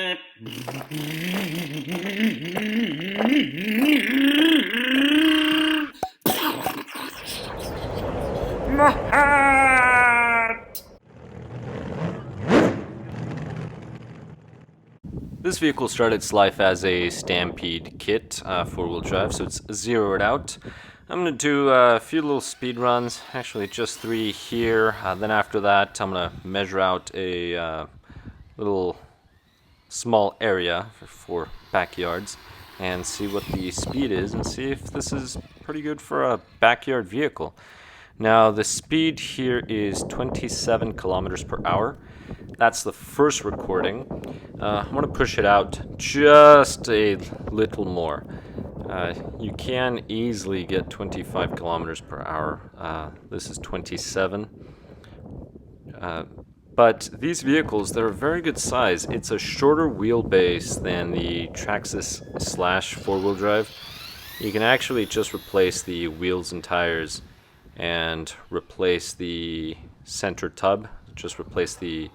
My hat! This vehicle started its life as a Stampede kit, four-wheel drive, so it's zeroed out. I'm going to do a few little speed runs, actually just 3 here. Then after that, I'm going to measure out a little small area for backyards and see what the speed is and see if this is pretty good for a backyard vehicle. Now the speed here is 27 kilometers per hour. That's the first recording. I'm going to push it out just a little more. You can easily get 25 kilometers per hour. This is 27. But these vehicles, they're a very good size. It's a shorter wheelbase than the Traxxas / four-wheel drive. You can actually just replace the wheels and tires and replace the center tub, just replace the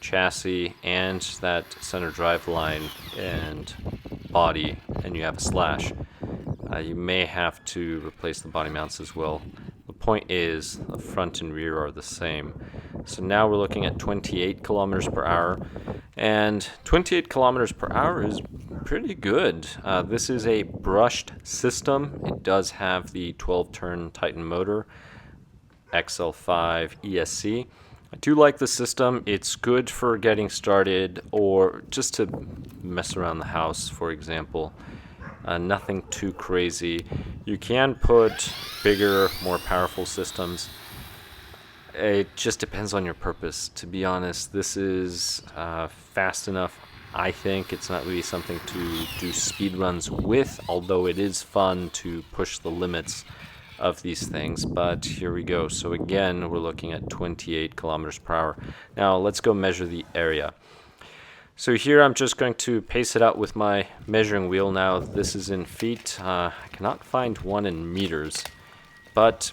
chassis and that center drive line and body, and you have a slash. You may have to replace the body mounts as well. The point is the front and rear are the same. So now we're looking at 28 kilometers per hour, and 28 kilometers per hour is pretty good. This is a brushed system. It does have the 12-turn Titan motor, XL5 ESC. I do like the system. It's good for getting started or just to mess around the house, for example. Nothing too crazy. You can put bigger, more powerful systems. It just depends on your purpose. To be honest, this is fast enough. I think it's not really something to do speed runs with, although it is fun to push the limits of these things. But here we go. So again, we're looking at 28 kilometers per hour. Now let's go measure the area. So here I'm just going to pace it out with my measuring wheel. Now this is in feet. I cannot find one in meters, but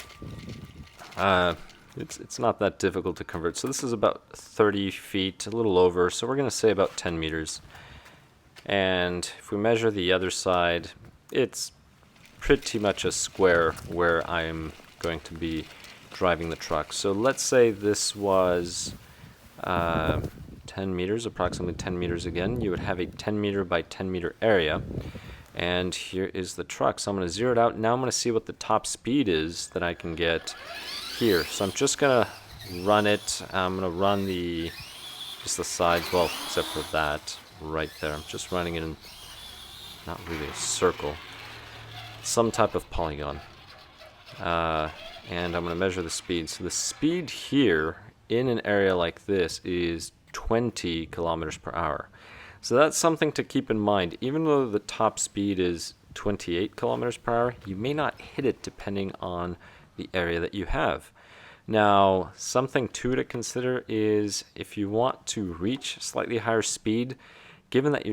it's not that difficult to convert. So this is about 30 feet, a little over. So we're going to say about 10 meters. And if we measure the other side, it's pretty much a square where I'm going to be driving the truck. So let's say this was 10 meters, approximately 10 meters again. You would have a 10 meter by 10 meter area. And here is the truck. So I'm going to zero it out. Now I'm going to see what the top speed is that I can get here. So I'm just going to run it. I'm going to run just the sides, well, except for that right there. I'm just running it in not really a circle, some type of polygon. And I'm going to measure the speed. So the speed here in an area like this is 20 kilometers per hour. So that's something to keep in mind. Even though the top speed is 28 kilometers per hour, you may not hit it depending on the area that you have. Now, something too to consider is if you want to reach slightly higher speed, given that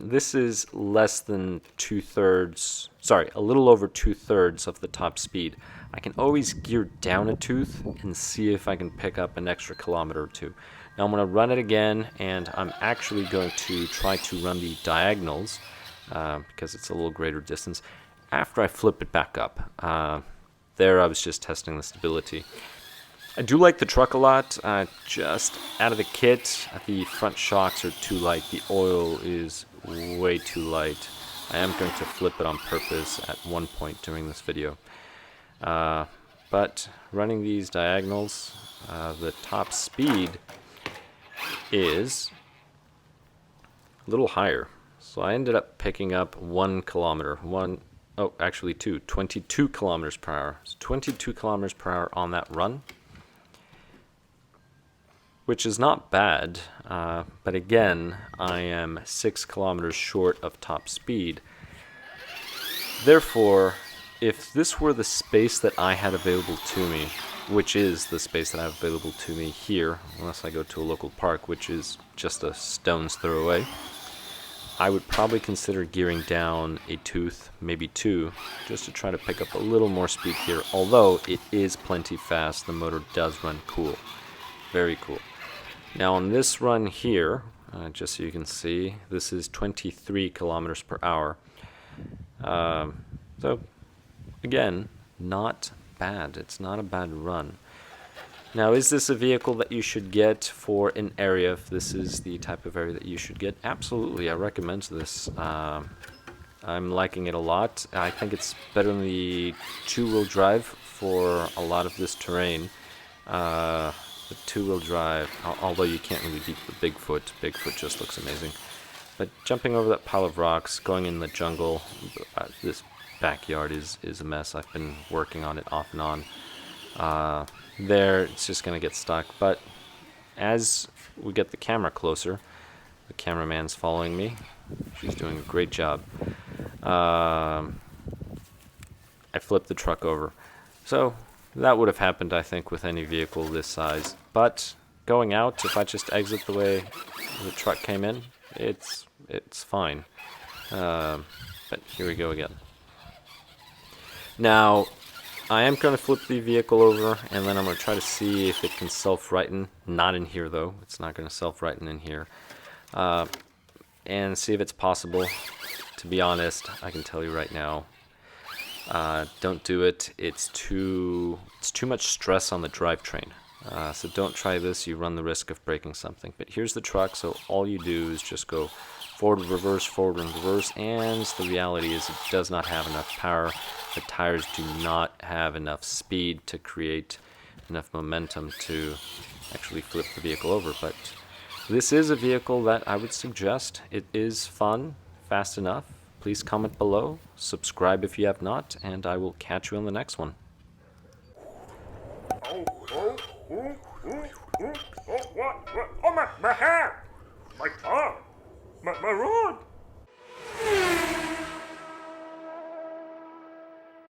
this is less than a little over 2/3 of the top speed. I can always gear down a tooth and see if I can pick up an extra kilometer or two. Now I'm going to run it again, and I'm actually going to try to run the diagonals because it's a little greater distance after I flip it back up. There I was just testing the stability. I do like the truck a lot. Just out of the kit, the front shocks are too light. The oil is way too light. I am going to flip it on purpose at one point during this video. But running these diagonals, the top speed is a little higher. So I ended up picking up 1 kilometer. 22 kilometers per hour. So 22 kilometers per hour on that run, which is not bad. But again, I am 6 kilometers short of top speed. Therefore, if this were the space that I had available to me, which is the space that I have available to me here, unless I go to a local park, which is just a stone's throw away, I would probably consider gearing down a tooth, maybe 2, just to try to pick up a little more speed here. Although it is plenty fast, the motor does run cool. Very cool. Now on this run here, just so you can see. This is 23 kilometers per hour. So, again, not bad. It's not a bad run. Now, is this a vehicle that you should get for an area? If this is the type of area that you should get, absolutely, I recommend this. I'm liking it a lot. I think it's better than the two-wheel drive for a lot of this terrain. The two-wheel drive, although you can't really beat the Bigfoot. Bigfoot just looks amazing. But jumping over that pile of rocks, going in the jungle, this backyard is a mess. I've been working on it off and on. There, it's just going to get stuck. But as we get the camera closer, the cameraman's following me. She's doing a great job. I flipped the truck over. So that would have happened, I think, with any vehicle this size. But going out, if I just exit the way the truck came in, it's fine. But here we go again. Now, I am going to flip the vehicle over, and then I'm going to try to see if it can self-righten. Not in here, though. It's not going to self-righten in here. And see if it's possible. To be honest, I can tell you right now, don't do it. It's too much stress on the drivetrain. So don't try this. You run the risk of breaking something. But here's the truck, so all you do is just go forward and reverse, and the reality is it does not have enough power. The tires do not have enough speed to create enough momentum to actually flip the vehicle over. But this is a vehicle that I would suggest. It is fun, fast enough. Please comment below, subscribe if you have not, and I will catch you on the next one. What? Oh, my hair! My tongue! My rod!